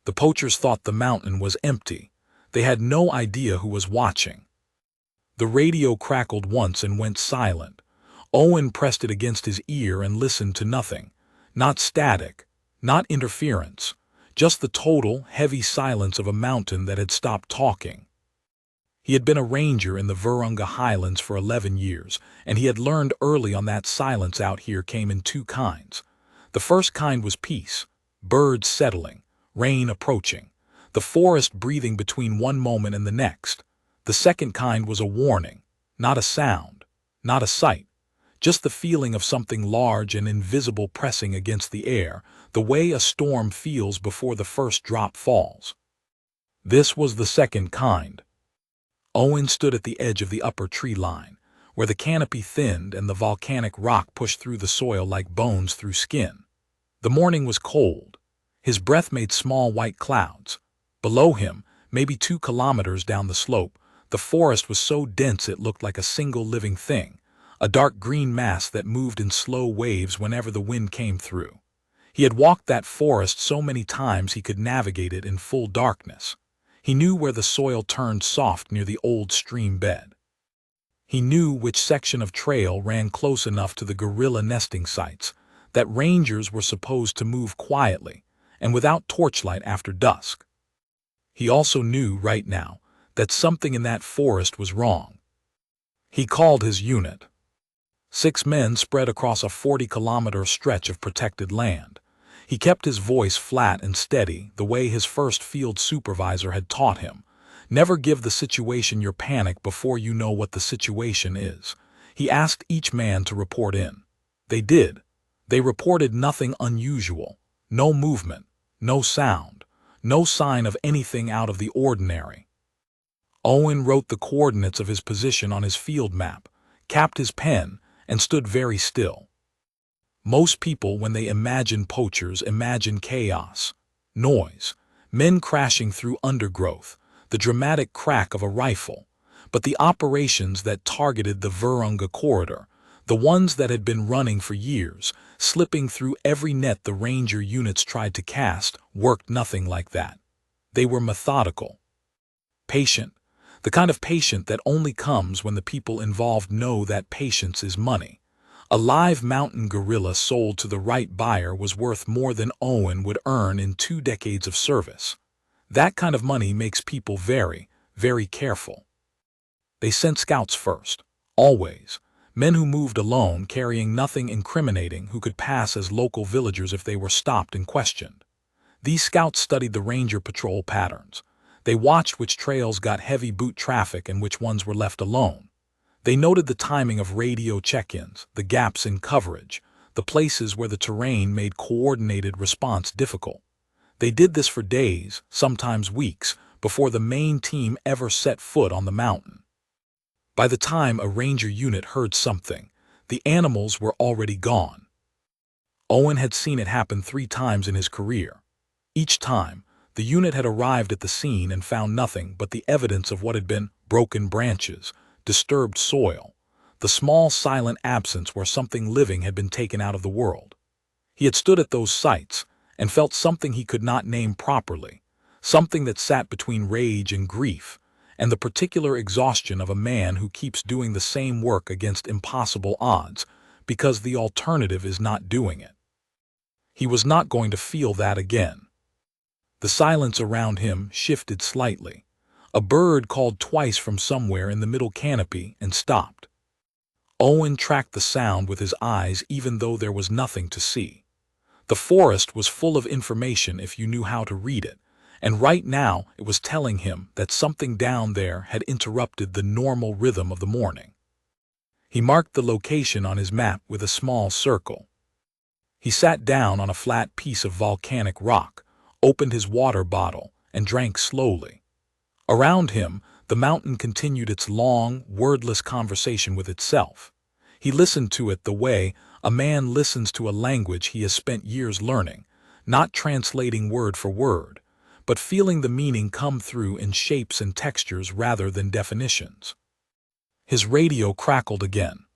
The poachers thought the mountain was empty. They had no idea who was watching. The radio crackled once and went silent. Owen pressed it against his ear and listened to nothing. Not static, not interference, just the total, heavy silence of a mountain that had stopped talking. He had been a ranger in the Virunga Highlands for 11 years, and he had learned early on that silence out here came in two kinds. The first kind was peace, birds settling, rain approaching, the forest breathing between one moment and the next. The second kind was a warning, not a sound, not a sight, just the feeling of something large and invisible pressing against the air, the way a storm feels before the first drop falls. This was the second kind. Owen stood at the edge of the upper tree line, where the canopy thinned and the volcanic rock pushed through the soil like bones through skin. The morning was cold. His breath made small white clouds. Below him, maybe 2 kilometers down the slope, the forest was so dense it looked like a single living thing, a dark green mass that moved in slow waves whenever the wind came through. He had walked that forest so many times he could navigate it in full darkness. He knew where the soil turned soft near the old stream bed. He knew which section of trail ran close enough to the gorilla nesting sites, that rangers were supposed to move quietly and without torchlight after dusk. He also knew right now that something in that forest was wrong. He called his unit. 6 men spread across a 40-kilometer stretch of protected land. He kept his voice flat and steady, the way his first field supervisor had taught him. Never give the situation your panic before you know what the situation is. He asked each man to report in. They did. They reported nothing unusual, no movement, no sound, no sign of anything out of the ordinary. Owen wrote the coordinates of his position on his field map, capped his pen, and stood very still. Most people, when they imagine poachers, imagine chaos, noise, men crashing through undergrowth, the dramatic crack of a rifle. But the operations that targeted the Virunga corridor, the ones that had been running for years, slipping through every net the ranger units tried to cast, worked nothing like that. They were methodical, patient, the kind of patient that only comes when the people involved know that patience is money. A live mountain gorilla sold to the right buyer was worth more than Owen would earn in 2 decades of service. That kind of money makes people very, very careful. They sent scouts first, always, men who moved alone, carrying nothing incriminating, who could pass as local villagers if they were stopped and questioned. These scouts studied the ranger patrol patterns. They watched which trails got heavy boot traffic and which ones were left alone. They noted the timing of radio check-ins, the gaps in coverage, the places where the terrain made coordinated response difficult. They did this for days, sometimes weeks, before the main team ever set foot on the mountain. By the time a ranger unit heard something, the animals were already gone. Owen had seen it happen 3 times in his career. Each time, the unit had arrived at the scene and found nothing but the evidence of what had been broken branches, disturbed soil, the small silent absence where something living had been taken out of the world. He had stood at those sites and felt something he could not name properly, something that sat between rage and grief, and the particular exhaustion of a man who keeps doing the same work against impossible odds because the alternative is not doing it. He was not going to feel that again. The silence around him shifted slightly. A bird called twice from somewhere in the middle canopy and stopped. Owen tracked the sound with his eyes even though there was nothing to see. The forest was full of information if you knew how to read it, and right now it was telling him that something down there had interrupted the normal rhythm of the morning. He marked the location on his map with a small circle. He sat down on a flat piece of volcanic rock, opened his water bottle, and drank slowly. Around him, the mountain continued its long, wordless conversation with itself. He listened to it the way a man listens to a language he has spent years learning, not translating word for word, but feeling the meaning come through in shapes and textures rather than definitions. His radio crackled again.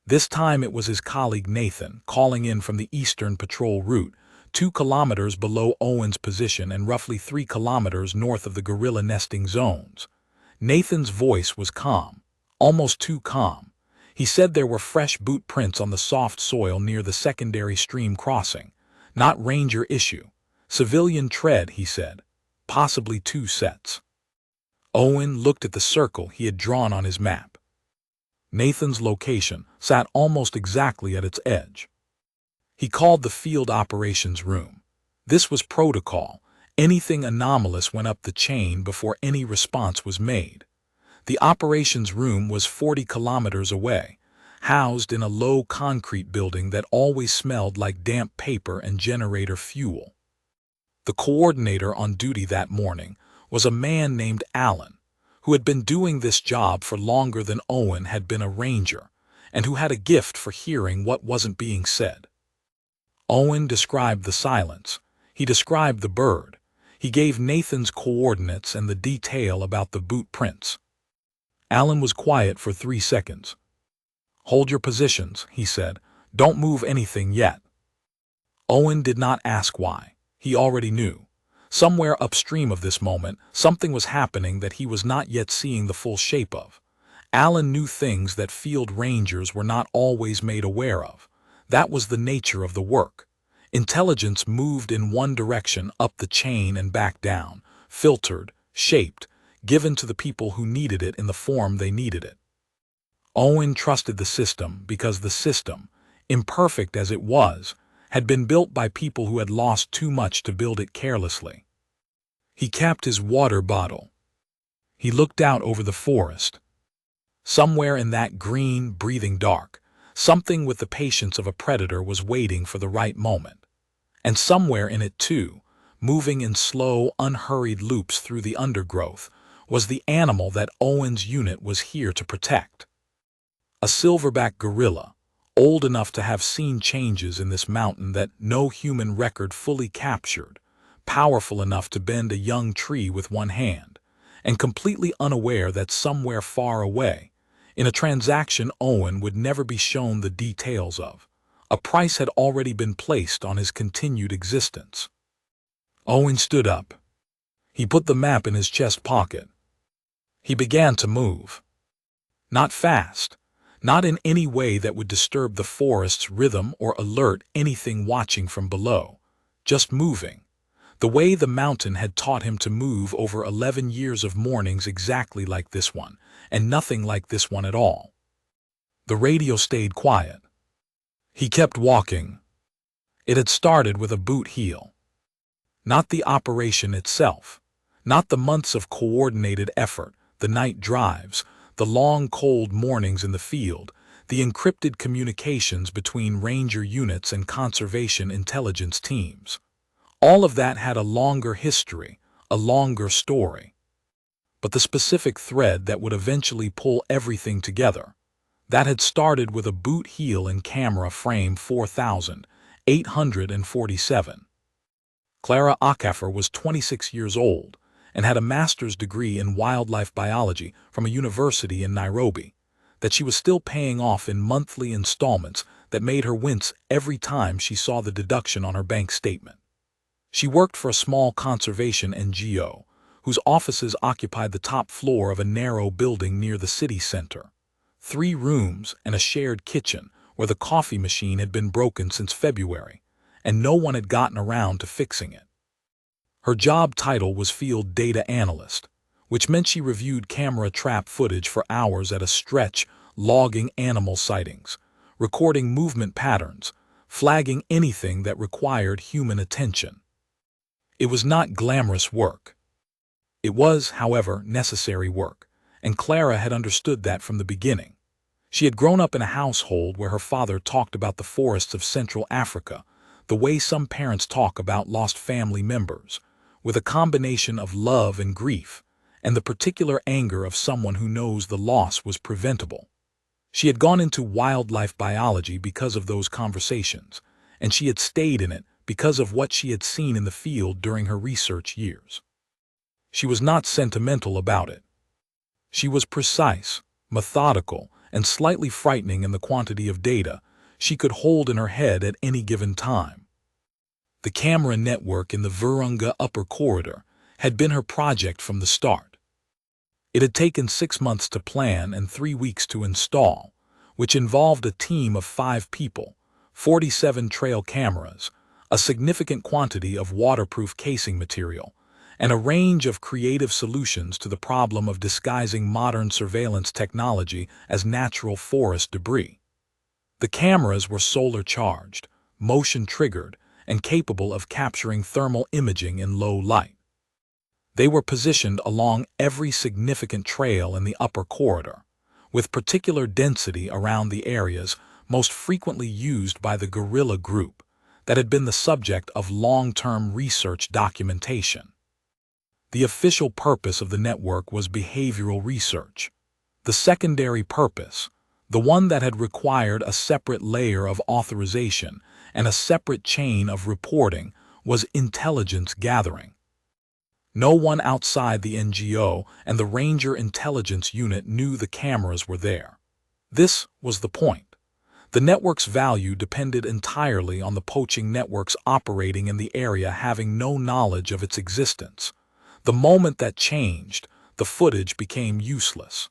This time it was his colleague Nathan, calling in from the Eastern Patrol route, 2 kilometers below Owen's position and roughly 3 kilometers north of the gorilla nesting zones. Nathan's voice was calm, almost too calm. He said there were fresh boot prints on the soft soil near the secondary stream crossing. Not ranger issue. Civilian tread, he said. Possibly 2 sets. Owen looked at the circle he had drawn on his map. Nathan's location sat almost exactly at its edge. He called the field operations room. This was protocol. Anything anomalous went up the chain before any response was made. The operations room was 40 kilometers away, housed in a low concrete building that always smelled like damp paper and generator fuel. The coordinator on duty that morning was a man named Allen, who had been doing this job for longer than Owen had been a ranger, and who had a gift for hearing what wasn't being said. Owen described the silence. He described the bird. He gave Nathan's coordinates and the detail about the boot prints. Allen was quiet for 3 seconds. "Hold your positions," he said. "Don't move anything yet." Owen did not ask why. He already knew. Somewhere upstream of this moment, something was happening that he was not yet seeing the full shape of. Allen knew things that field rangers were not always made aware of. That was the nature of the work. Intelligence moved in one direction up the chain and back down, filtered, shaped, given to the people who needed it in the form they needed it. Owen trusted the system because the system, imperfect as it was, had been built by people who had lost too much to build it carelessly. He capped his water bottle. He looked out over the forest. Somewhere in that green, breathing dark, something with the patience of a predator was waiting for the right moment. And somewhere in it too, moving in slow, unhurried loops through the undergrowth, was the animal that Owen's unit was here to protect. A silverback gorilla, old enough to have seen changes in this mountain that no human record fully captured, powerful enough to bend a young tree with one hand, and completely unaware that somewhere far away, in a transaction Owen would never be shown the details of, a price had already been placed on his continued existence. Owen stood up. He put the map in his chest pocket. He began to move. Not fast, not in any way that would disturb the forest's rhythm or alert anything watching from below, just moving, the way the mountain had taught him to move over 11 years of mornings exactly like this one, and nothing like this one at all. The radio stayed quiet. He kept walking. It had started with a boot heel. Not the operation itself, not the months of coordinated effort, the night drives, the long cold mornings in the field, the encrypted communications between ranger units and conservation intelligence teams. All of that had a longer history, a longer story. But the specific thread that would eventually pull everything together, that had started with a boot heel and camera frame 4847. Clara Acaffer was 26 years old and had a master's degree in wildlife biology from a university in Nairobi, that she was still paying off in monthly installments that made her wince every time she saw the deduction on her bank statement. She worked for a small conservation NGO, whose offices occupied the top floor of a narrow building near the city center. 3 rooms and a shared kitchen where the coffee machine had been broken since February, and no one had gotten around to fixing it. Her job title was Field Data Analyst, which meant she reviewed camera trap footage for hours at a stretch, logging animal sightings, recording movement patterns, flagging anything that required human attention. It was not glamorous work. It was, however, necessary work, and Clara had understood that from the beginning. She had grown up in a household where her father talked about the forests of Central Africa, the way some parents talk about lost family members, with a combination of love and grief, and the particular anger of someone who knows the loss was preventable. She had gone into wildlife biology because of those conversations, and she had stayed in it because of what she had seen in the field during her research years. She was not sentimental about it. She was precise, methodical, and slightly frightening in the quantity of data she could hold in her head at any given time. The camera network in the Virunga upper corridor had been her project from the start. It had taken 6 months to plan and 3 weeks to install, which involved a team of 5 people, 47 trail cameras, a significant quantity of waterproof casing material, and a range of creative solutions to the problem of disguising modern surveillance technology as natural forest debris. The cameras were solar-charged, motion-triggered, and capable of capturing thermal imaging in low light. They were positioned along every significant trail in the upper corridor, with particular density around the areas most frequently used by the guerrilla group that had been the subject of long-term research documentation. The official purpose of the network was behavioral research. The secondary purpose, the one that had required a separate layer of authorization and a separate chain of reporting, was intelligence gathering. No one outside the NGO and the Ranger Intelligence Unit knew the cameras were there. This was the point. The network's value depended entirely on the poaching networks operating in the area having no knowledge of its existence. The moment that changed, the footage became useless.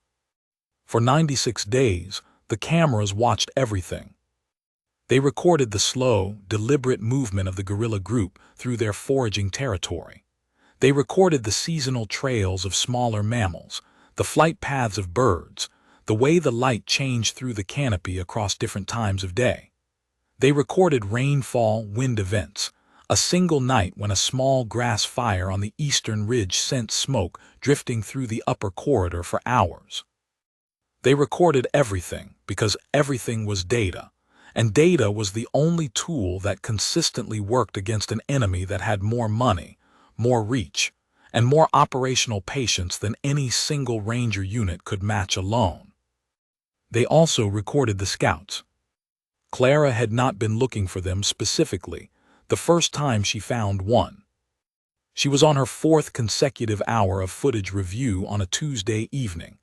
For 96 days, the cameras watched everything. They recorded the slow, deliberate movement of the guerrilla group through their foraging territory. They recorded the seasonal trails of smaller mammals, the flight paths of birds, the way the light changed through the canopy across different times of day. They recorded rainfall, wind events, a single night when a small grass fire on the eastern ridge sent smoke drifting through the upper corridor for hours. They recorded everything because everything was data, and data was the only tool that consistently worked against an enemy that had more money, more reach, and more operational patience than any single Ranger unit could match alone. They also recorded the scouts. Clara had not been looking for them specifically the first time she found one. She was on her 4th consecutive hour of footage review on a Tuesday evening,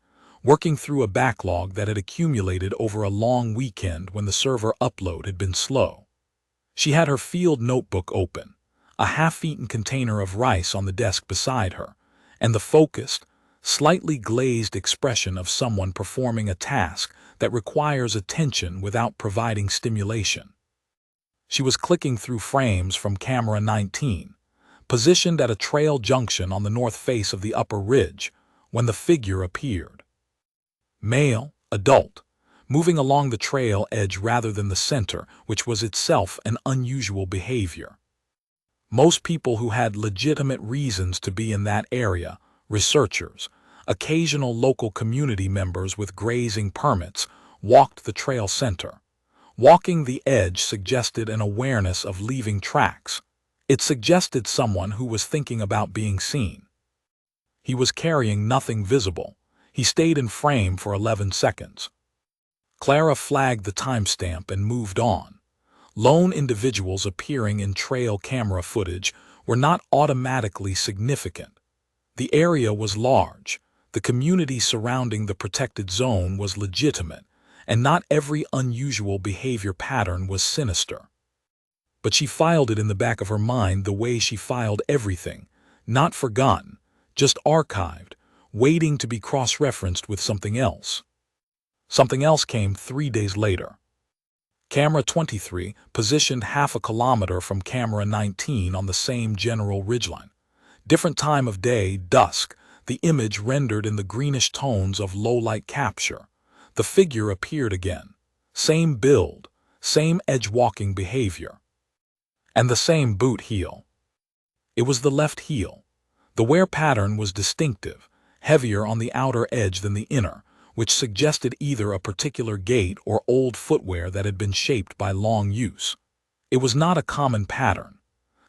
working through a backlog that had accumulated over a long weekend when the server upload had been slow. She had her field notebook open, a half-eaten container of rice on the desk beside her, and the focused, slightly glazed expression of someone performing a task that requires attention without providing stimulation. She was clicking through frames from camera 19, positioned at a trail junction on the north face of the upper ridge, when the figure appeared. Male, adult, moving along the trail edge rather than the center, which was itself an unusual behavior. Most people who had legitimate reasons to be in that area, researchers, occasional local community members with grazing permits, walked the trail center. Walking the edge suggested an awareness of leaving tracks. It suggested someone who was thinking about being seen. He was carrying nothing visible. He stayed in frame for 11 seconds. Clara flagged the timestamp and moved on. Lone individuals appearing in trail camera footage were not automatically significant. The area was large, the community surrounding the protected zone was legitimate, and not every unusual behavior pattern was sinister. But she filed it in the back of her mind the way she filed everything, not forgotten, just archived, waiting to be cross-referenced with something else. Something else came 3 days later. Camera 23 positioned half a kilometer from camera 19 on the same general ridgeline. Different time of day, dusk, the image rendered in the greenish tones of low-light capture. The figure appeared again. Same build, same edge-walking behavior. And the same boot heel. It was the left heel. The wear pattern was distinctive, heavier on the outer edge than the inner, which suggested either a particular gait or old footwear that had been shaped by long use. It was not a common pattern.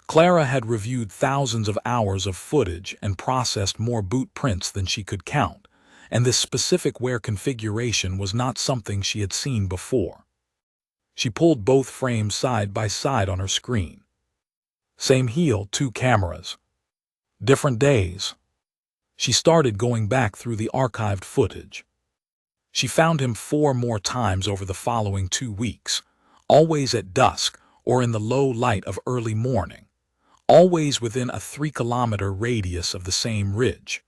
Clara had reviewed thousands of hours of footage and processed more boot prints than she could count, and this specific wear configuration was not something she had seen before. She pulled both frames side by side on her screen. Same heel, 2 cameras. Different days. She started going back through the archived footage. She found him 4 more times over the following 2 weeks, always at dusk or in the low light of early morning. always within a 3-kilometer radius of the same ridge,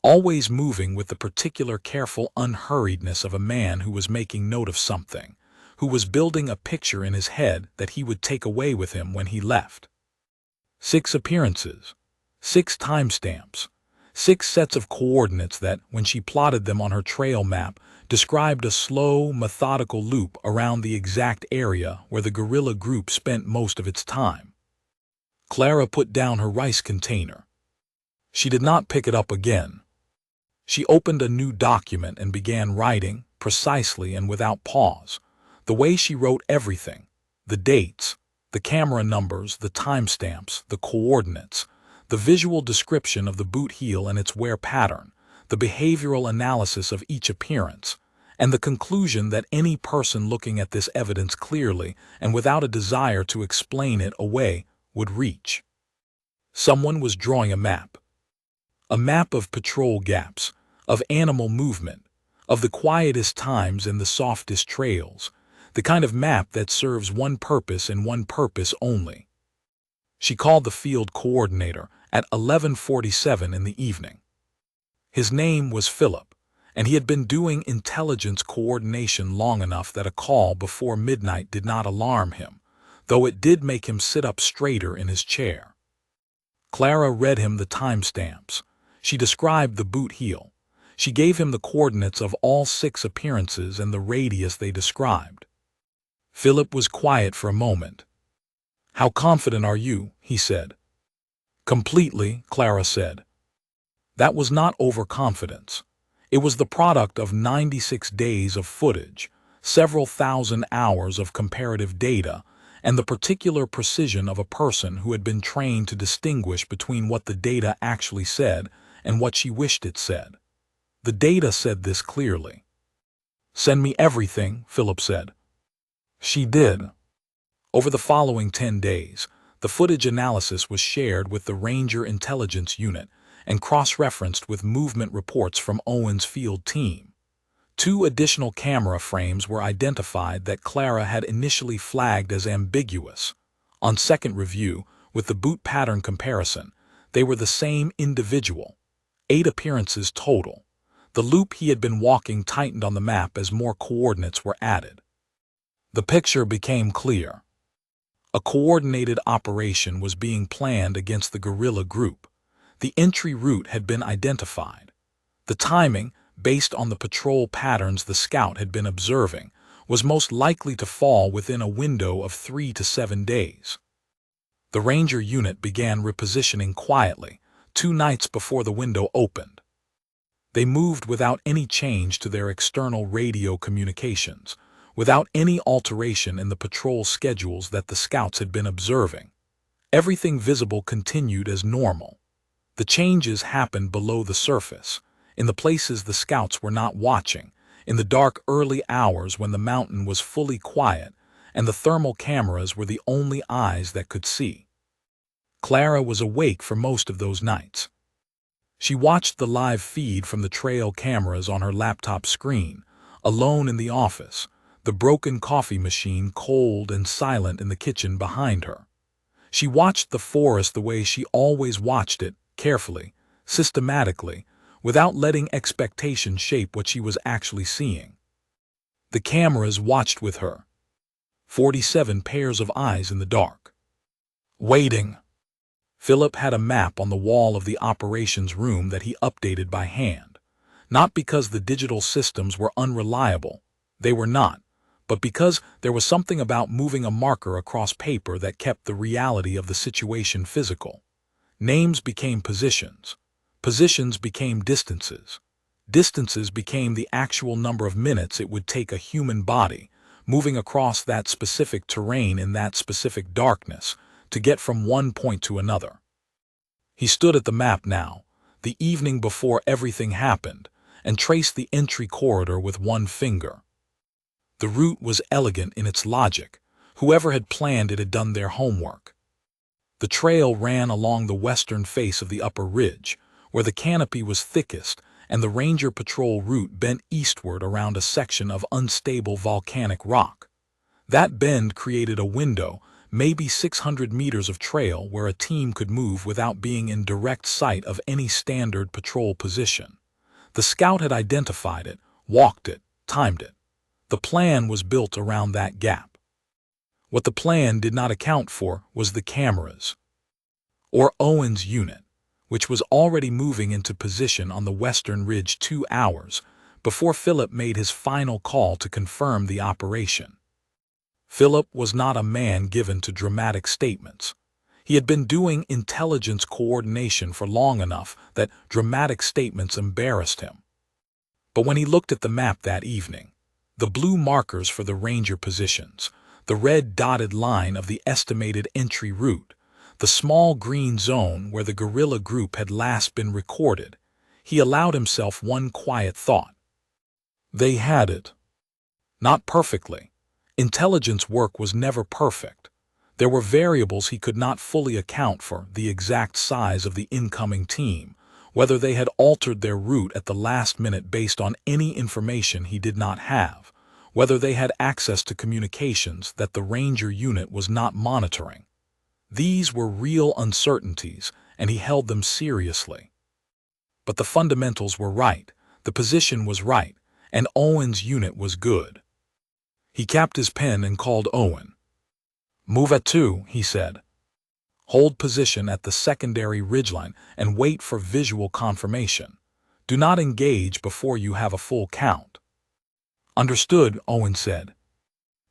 always moving with the particular careful unhurriedness of a man who was making note of something, who was building a picture in his head that he would take away with him when he left. 6 appearances, 6 timestamps, 6 sets of coordinates that, when she plotted them on her trail map, described a slow, methodical loop around the exact area where the guerrilla group spent most of its time. Clara put down her rice container. She did not pick it up again. She opened a new document and began writing, precisely and without pause, the way she wrote everything: the dates, the camera numbers, the timestamps, the coordinates, the visual description of the boot heel and its wear pattern, the behavioral analysis of each appearance, and the conclusion that any person looking at this evidence clearly and without a desire to explain it away would reach. Someone was drawing a map of patrol gaps, of animal movement, of the quietest times and the softest trails, the kind of map that serves one purpose and one purpose only. She called the field coordinator at 11:47 in the evening. His name was Philip, and he had been doing intelligence coordination long enough that a call before midnight did not alarm him, though it did make him sit up straighter in his chair. Clara read him the timestamps. She described the boot heel. She gave him the coordinates of all 6 appearances and the radius they described. Philip was quiet for a moment. "How confident are you?" he said. "Completely," Clara said. That was not overconfidence. It was the product of 96 days of footage, several thousand hours of comparative data, and the particular precision of a person who had been trained to distinguish between what the data actually said and what she wished it said. The data said this clearly. "Send me everything," Philip said. She did. Over the following 10 days, the footage analysis was shared with the Ranger Intelligence Unit and cross-referenced with movement reports from Owen's field team. 2 additional camera frames were identified that Clara had initially flagged as ambiguous. On second review, with the boot pattern comparison, they were the same individual. 8 appearances total. The loop he had been walking tightened on the map as more coordinates were added. The picture became clear. A coordinated operation was being planned against the guerrilla group. The entry route had been identified. The timing, based on the patrol patterns the scout had been observing, was most likely to fall within a window of 3 to 7 days. The Ranger unit began repositioning quietly, 2 nights before the window opened. They moved without any change to their external radio communications, without any alteration in the patrol schedules that the scouts had been observing. Everything visible continued as normal. The changes happened below the surface, in the places the scouts were not watching, in the dark early hours when the mountain was fully quiet and the thermal cameras were the only eyes that could see. Clara was awake for most of those nights. She watched the live feed from the trail cameras on her laptop screen, alone in the office, the broken coffee machine cold and silent in the kitchen behind her. She watched the forest the way she always watched it, carefully, systematically, without letting expectation shape what she was actually seeing. The cameras watched with her. 47 pairs of eyes in the dark. Waiting. Philip had a map on the wall of the operations room that he updated by hand. Not because the digital systems were unreliable, they were not, but because there was something about moving a marker across paper that kept the reality of the situation physical. Names became positions. Positions became distances. Distances became the actual number of minutes it would take a human body, moving across that specific terrain in that specific darkness, to get from one point to another. He stood at the map now, the evening before everything happened, and traced the entry corridor with one finger. The route was elegant in its logic. Whoever had planned it had done their homework. The trail ran along the western face of the upper ridge, where the canopy was thickest, and the Ranger Patrol route bent eastward around a section of unstable volcanic rock. That bend created a window, maybe 600 meters of trail where a team could move without being in direct sight of any standard patrol position. The scout had identified it, walked it, timed it. The plan was built around that gap. What the plan did not account for was the cameras, or Owen's unit, which was already moving into position on the western ridge 2 hours before Philip made his final call to confirm the operation. Philip was not a man given to dramatic statements. He had been doing intelligence coordination for long enough that dramatic statements embarrassed him. But when he looked at the map that evening, the blue markers for the Ranger positions, the red dotted line of the estimated entry route, the small green zone where the guerrilla group had last been recorded, he allowed himself one quiet thought. They had it. Not perfectly. Intelligence work was never perfect. There were variables he could not fully account for: the exact size of the incoming team, whether they had altered their route at the last minute based on any information he did not have, whether they had access to communications that the Ranger unit was not monitoring. These were real uncertainties, and he held them seriously. But the fundamentals were right, the position was right, and Owen's unit was good. He capped his pen and called Owen. "Move at 2, he said. "Hold position at the secondary ridgeline and wait for visual confirmation. Do not engage before you have a full count." "Understood," Owen said.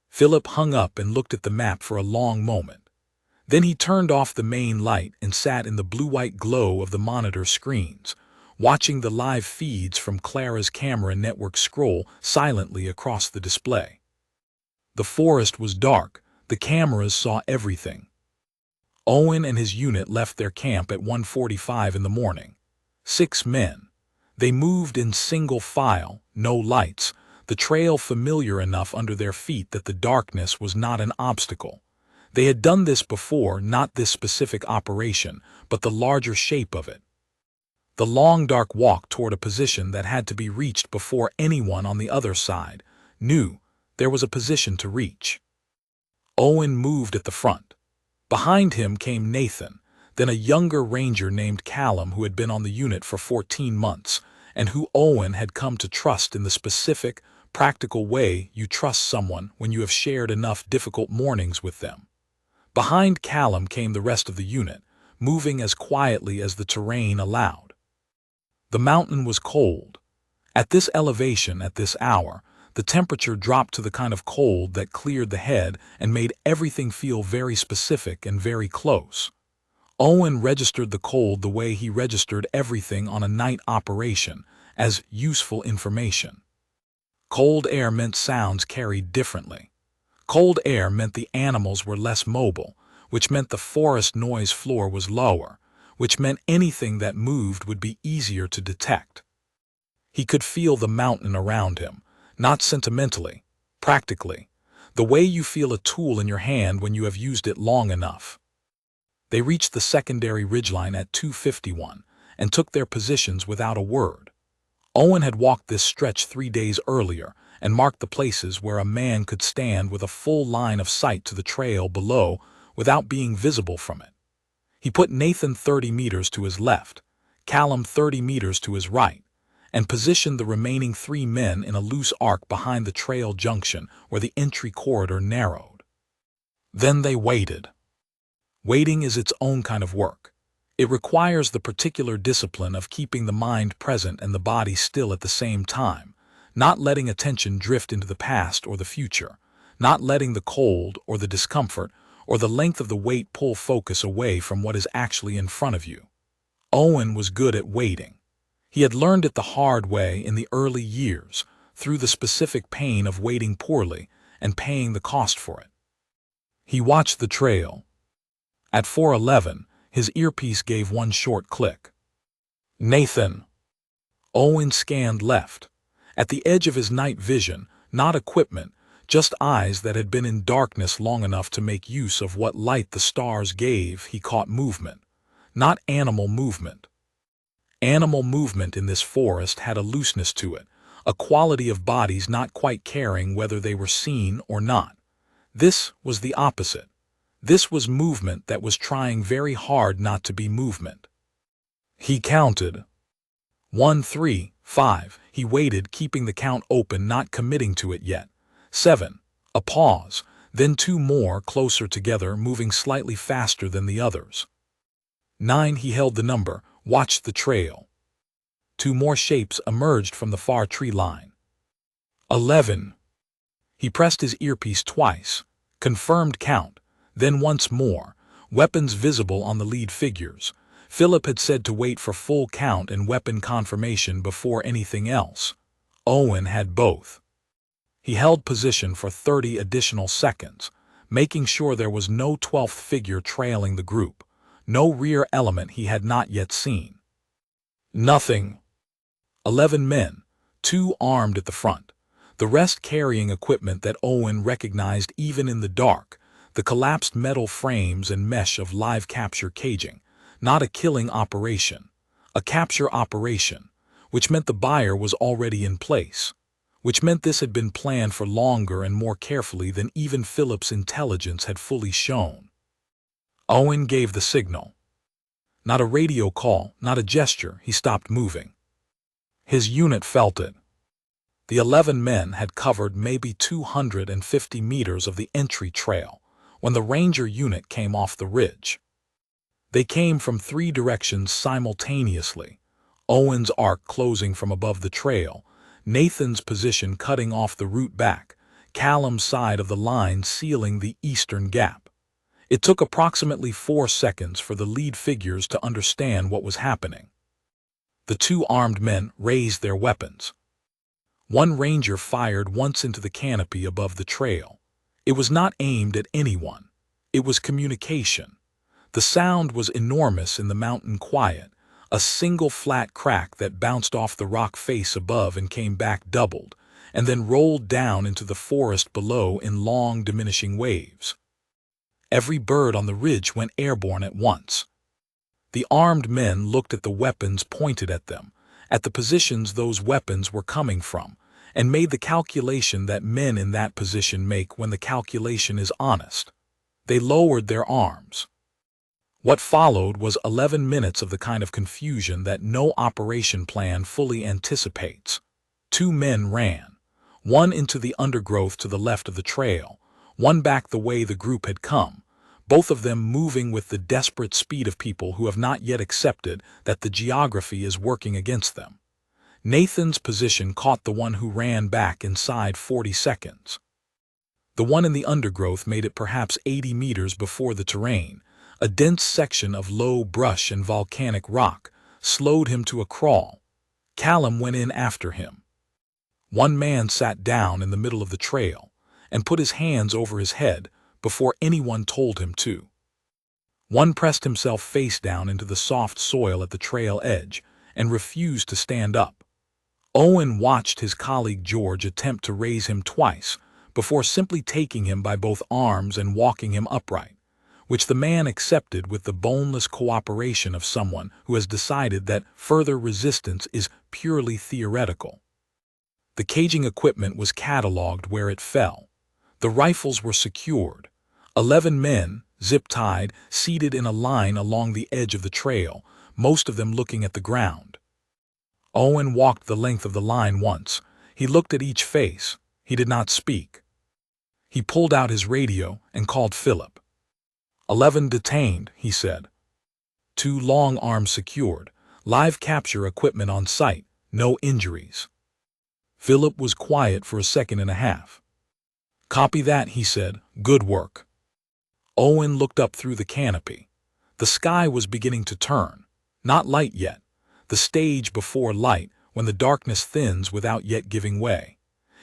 Philip hung up and looked at the map for a long moment. Then he turned off the main light and sat in the blue-white glow of the monitor screens, watching the live feeds from Clara's camera network scroll silently across the display. The forest was dark. The cameras saw everything. Owen and his unit left their camp at 1:45 in the morning. 6 men. They moved in single file, no lights, the trail familiar enough under their feet that the darkness was not an obstacle. They had done this before, not this specific operation, but the larger shape of it. The long dark walk toward a position that had to be reached before anyone on the other side knew there was a position to reach. Owen moved at the front. Behind him came Nathan, then a younger ranger named Callum who had been on the unit for 14 months, and who Owen had come to trust in the specific, practical way you trust someone when you have shared enough difficult mornings with them. Behind Callum came the rest of the unit, moving as quietly as the terrain allowed. The mountain was cold. At this elevation, at this hour, the temperature dropped to the kind of cold that cleared the head and made everything feel very specific and very close. Owen registered the cold the way he registered everything on a night operation, as useful information. Cold air meant sounds carried differently. Cold air meant the animals were less mobile, which meant the forest noise floor was lower, which meant anything that moved would be easier to detect. He could feel the mountain around him, not sentimentally, practically, the way you feel a tool in your hand when you have used it long enough. They reached the secondary ridgeline at 2:51 and took their positions without a word. Owen had walked this stretch 3 days earlier and marked the places where a man could stand with a full line of sight to the trail below without being visible from it. He put Nathan 30 meters to his left, Callum 30 meters to his right, and positioned the remaining 3 men in a loose arc behind the trail junction where the entry corridor narrowed. Then they waited. Waiting is its own kind of work. It requires the particular discipline of keeping the mind present and the body still at the same time, not letting attention drift into the past or the future, not letting the cold or the discomfort or the length of the wait pull focus away from what is actually in front of you. Owen was good at waiting. He had learned it the hard way in the early years, through the specific pain of waiting poorly and paying the cost for it. He watched the trail. At 4:11, his earpiece gave one short click. "Nathan." Owen scanned left. At the edge of his night vision, not equipment, just eyes that had been in darkness long enough to make use of what light the stars gave, he caught movement. Not animal movement. Animal movement in this forest had a looseness to it, a quality of bodies not quite caring whether they were seen or not. This was the opposite. This was movement that was trying very hard not to be movement. He counted. 1, 3, 5. He waited, keeping the count open, not committing to it yet. 7. A pause, then 2 more, closer together, moving slightly faster than the others. 9. He held the number, watched the trail. 2 more shapes emerged from the far tree line. 11. He pressed his earpiece twice, confirmed count, then once more, weapons visible on the lead figures. Philip had said to wait for full count and weapon confirmation before anything else. Owen had both. He held position for 30 additional seconds, making sure there was no 12th figure trailing the group, no rear element he had not yet seen. Nothing. 11 men, 2 armed at the front, the rest carrying equipment that Owen recognized even in the dark, the collapsed metal frames and mesh of live capture caging. Not a killing operation, a capture operation, which meant the buyer was already in place, which meant this had been planned for longer and more carefully than even Philip's intelligence had fully shown. Owen gave the signal. Not a radio call, not a gesture, he stopped moving. His unit felt it. The 11 men had covered maybe 250 meters of the entry trail when the Ranger unit came off the ridge. They came from 3 directions simultaneously, Owen's arc closing from above the trail, Nathan's position cutting off the route back, Callum's side of the line sealing the eastern gap. It took approximately 4 seconds for the lead figures to understand what was happening. The 2 armed men raised their weapons. One Ranger fired once into the canopy above the trail. It was not aimed at anyone. It was communication. The sound was enormous in the mountain quiet, a single flat crack that bounced off the rock face above and came back doubled, and then rolled down into the forest below in long diminishing waves. Every bird on the ridge went airborne at once. The armed men looked at the weapons pointed at them, at the positions those weapons were coming from, and made the calculation that men in that position make when the calculation is honest. They lowered their arms. What followed was 11 minutes of the kind of confusion that no operation plan fully anticipates. 2 men ran, one into the undergrowth to the left of the trail, one back the way the group had come, both of them moving with the desperate speed of people who have not yet accepted that the geography is working against them. Nathan's position caught the one who ran back inside 40 seconds. The one in the undergrowth made it perhaps 80 meters before the terrain. A dense section of low brush and volcanic rock slowed him to a crawl. Callum went in after him. One man sat down in the middle of the trail and put his hands over his head before anyone told him to. One pressed himself face down into the soft soil at the trail edge and refused to stand up. Owen watched his colleague George attempt to raise him twice before simply taking him by both arms and walking him upright, which the man accepted with the boneless cooperation of someone who has decided that further resistance is purely theoretical. The caging equipment was catalogued where it fell. The rifles were secured. 11 men, zip-tied, seated in a line along the edge of the trail, most of them looking at the ground. Owen walked the length of the line once. He looked at each face. He did not speak. He pulled out his radio and called Philip. 11 detained, he said. 2 long arms secured, live capture equipment on site, no injuries. Philip was quiet for a second and a half. Copy that, he said. Good work. Owen looked up through the canopy. The sky was beginning to turn. Not light yet. The stage before light, when the darkness thins without yet giving way.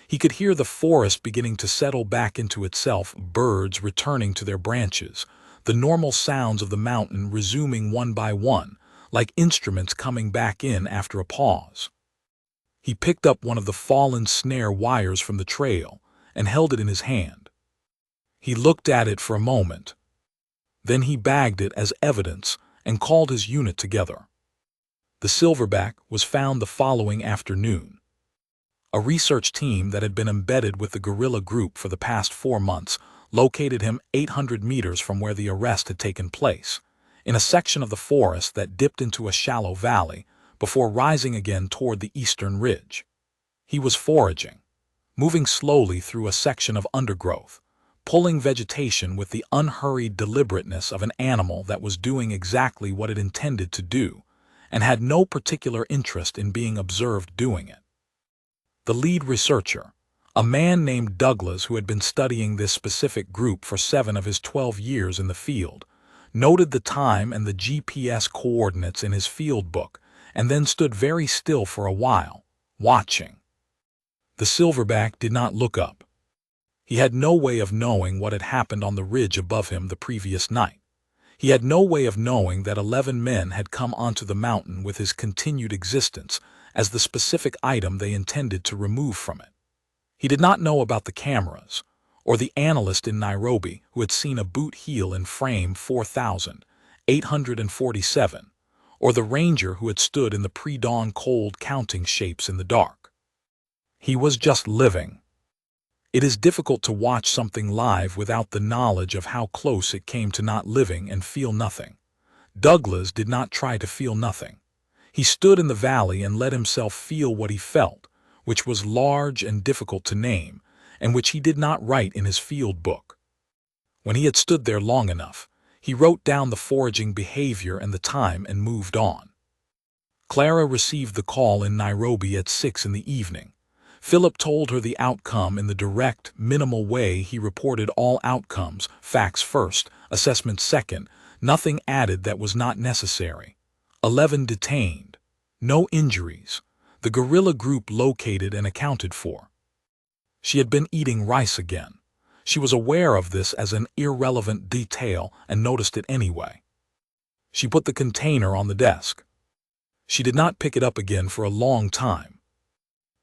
He could hear the forest beginning to settle back into itself, birds returning to their branches, the normal sounds of the mountain resuming one by one, like instruments coming back in after a pause. He picked up one of the fallen snare wires from the trail and held it in his hand. He looked at it for a moment. Then he bagged it as evidence and called his unit together. The silverback was found the following afternoon. A research team that had been embedded with the guerrilla group for the past 4 months located him 800 meters from where the arrest had taken place, in a section of the forest that dipped into a shallow valley before rising again toward the eastern ridge. He was foraging, moving slowly through a section of undergrowth, pulling vegetation with the unhurried deliberateness of an animal that was doing exactly what it intended to do and had no particular interest in being observed doing it. The lead researcher, a man named Douglas who had been studying this specific group for 7 of his 12 years in the field, noted the time and the GPS coordinates in his field book and then stood very still for a while, watching. The silverback did not look up. He had no way of knowing what had happened on the ridge above him the previous night. He had no way of knowing that 11 men had come onto the mountain with his continued existence as the specific item they intended to remove from it. He did not know about the cameras, or the analyst in Nairobi who had seen a boot heel in frame 4,847, or the ranger who had stood in the pre-dawn cold counting shapes in the dark. He was just living. It is difficult to watch something live without the knowledge of how close it came to not living and feel nothing. Douglas did not try to feel nothing. He stood in the valley and let himself feel what he felt, which was large and difficult to name, and which he did not write in his field book. When he had stood there long enough, he wrote down the foraging behavior and the time and moved on. Clara received the call in Nairobi at 6 in the evening. Philip told her the outcome in the direct, minimal way he reported all outcomes, facts first, assessment second, nothing added that was not necessary. 11 detained. No injuries. The guerrilla group located and accounted for. She had been eating rice again. She was aware of this as an irrelevant detail and noticed it anyway. She put the container on the desk. She did not pick it up again for a long time.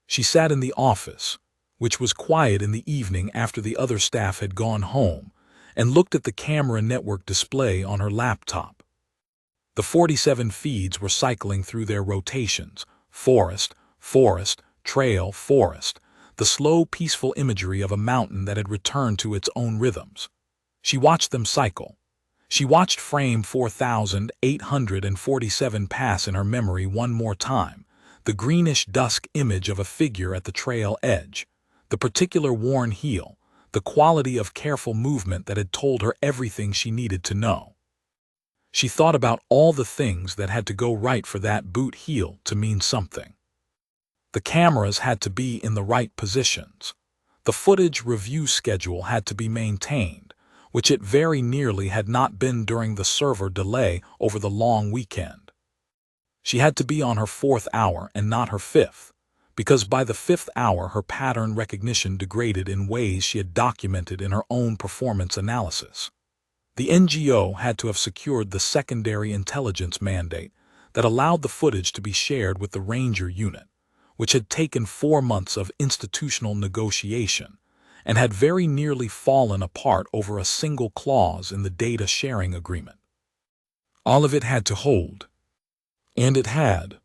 She sat in the office, which was quiet in the evening after the other staff had gone home, and looked at the camera network display on her laptop. The 47 feeds were cycling through their rotations: forest, forest, trail, forest, the slow, peaceful imagery of a mountain that had returned to its own rhythms. She watched them cycle. She watched frame 4,847 pass in her memory one more time, the greenish dusk image of a figure at the trail edge, the particular worn heel, the quality of careful movement that had told her everything she needed to know. She thought about all the things that had to go right for that boot heel to mean something. The cameras had to be in the right positions. The footage review schedule had to be maintained, which it very nearly had not been during the server delay over the long weekend. She had to be on her 4th hour and not her 5th, because by the 5th hour her pattern recognition degraded in ways she had documented in her own performance analysis. The NGO had to have secured the secondary intelligence mandate that allowed the footage to be shared with the Ranger unit, which had taken 4 months of institutional negotiation and had very nearly fallen apart over a single clause in the data sharing agreement. All of it had to hold. And it had.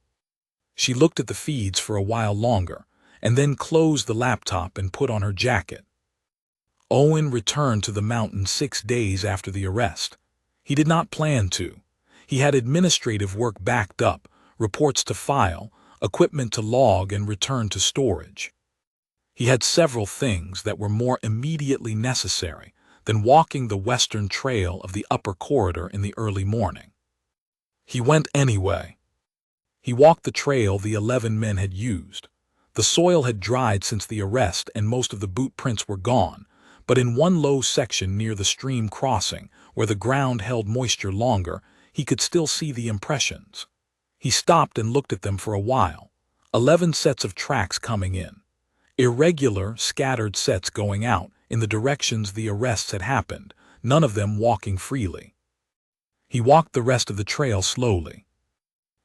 She looked at the feeds for a while longer, and then closed the laptop and put on her jacket. Owen returned to the mountain 6 days after the arrest. He did not plan to. He had administrative work backed up, reports to file, equipment to log and return to storage. He had several things that were more immediately necessary than walking the western trail of the upper corridor in the early morning. He went anyway. He walked the trail the 11 men had used. The soil had dried since the arrest and most of the boot prints were gone, but in one low section near the stream crossing, where the ground held moisture longer, he could still see the impressions. He stopped and looked at them for a while. 11 sets of tracks coming in. Irregular, scattered sets going out in the directions the arrests had happened, none of them walking freely. He walked the rest of the trail slowly.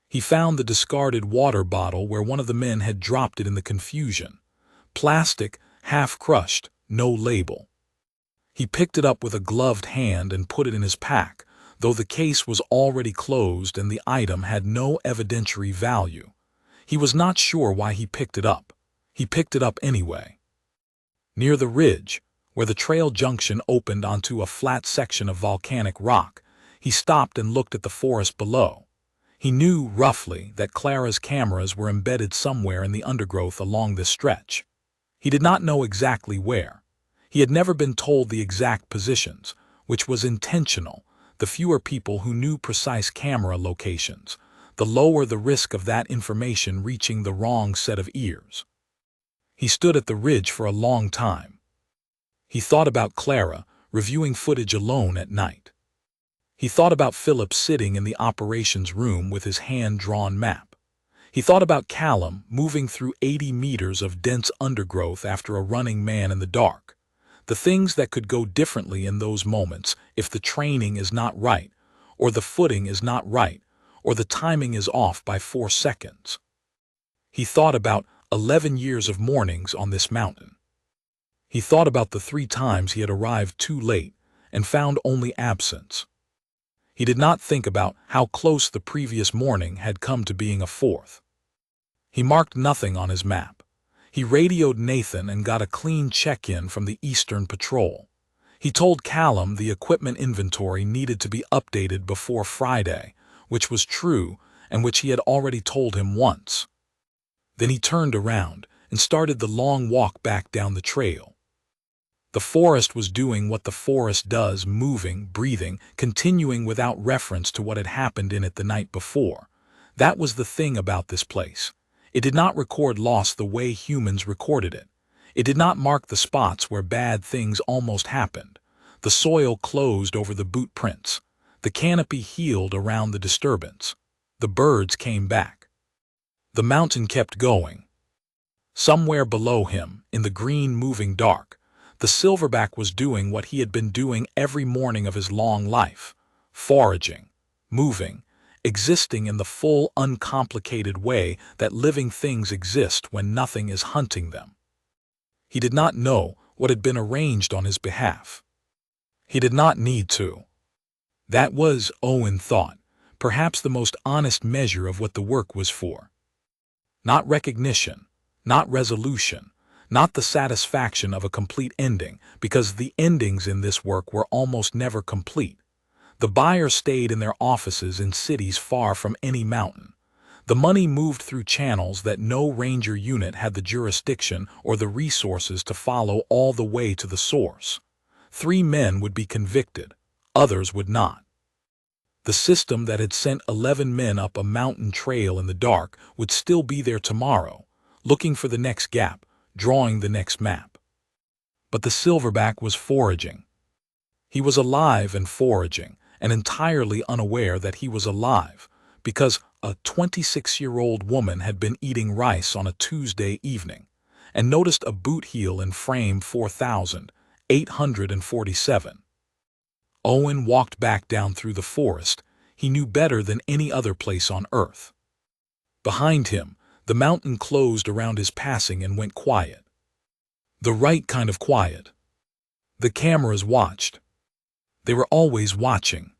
He found the discarded water bottle where one of the men had dropped it in the confusion. Plastic, half-crushed, no label. He picked it up with a gloved hand and put it in his pack, though the case was already closed and the item had no evidentiary value. He was not sure why he picked it up. He picked it up anyway. Near the ridge, Where the trail junction opened onto a flat section of volcanic rock, he stopped and looked at the forest below. He knew, roughly, that Clara's cameras were embedded somewhere in the undergrowth along this stretch. He did not know exactly where. He had never been told the exact positions, which was intentional. The fewer people who knew precise camera locations, the lower the risk of that information reaching the wrong set of ears. He stood at the ridge for a long time. He thought about Clara, reviewing footage alone at night. He thought about Philip sitting in the operations room with his hand-drawn map. He thought about Callum moving through 80 meters of dense undergrowth after a running man in the dark. The things that could go differently in those moments if the training is not right, or the footing is not right, or the timing is off by 4 seconds. He thought about 11 years of mornings on this mountain. He thought about the 3 times he had arrived too late and found only absence. He did not think about how close the previous morning had come to being a 4th. He marked nothing on his map. He radioed Nathan and got a clean check-in from the Eastern Patrol. He told Callum the equipment inventory needed to be updated before Friday, which was true and which he had already told him once. Then he turned around and started the long walk back down the trail. The forest was doing what the forest does, moving, breathing, continuing without reference to what had happened in it the night before. That was the thing about this place. It did not record loss the way humans recorded it. It did not mark the spots where bad things almost happened. The soil closed over the boot prints. The canopy healed around the disturbance. The birds came back. The mountain kept going. Somewhere below him, in the green moving dark, the silverback was doing what he had been doing every morning of his long life, foraging, moving, existing in the full, uncomplicated way that living things exist when nothing is hunting them. He did not know what had been arranged on his behalf. He did not need to. That was, Owen thought, perhaps the most honest measure of what the work was for. Not recognition, not resolution, not the satisfaction of a complete ending, because the endings in this work were almost never complete. The buyers stayed in their offices in cities far from any mountain. The money moved through channels that no ranger unit had the jurisdiction or the resources to follow all the way to the source. 3 men would be convicted, others would not. The system that had sent 11 men up a mountain trail in the dark would still be there tomorrow, looking for the next gap, drawing the next map. But the silverback was foraging. He was alive and foraging, and entirely unaware that he was alive, because a 26-year-old woman had been eating rice on a Tuesday evening, and noticed a boot heel in frame 4,847. Owen walked back down through the forest. He knew better than any other place on earth. Behind him, the mountain closed around his passing and went quiet. The right kind of quiet. The cameras watched. They were always watching.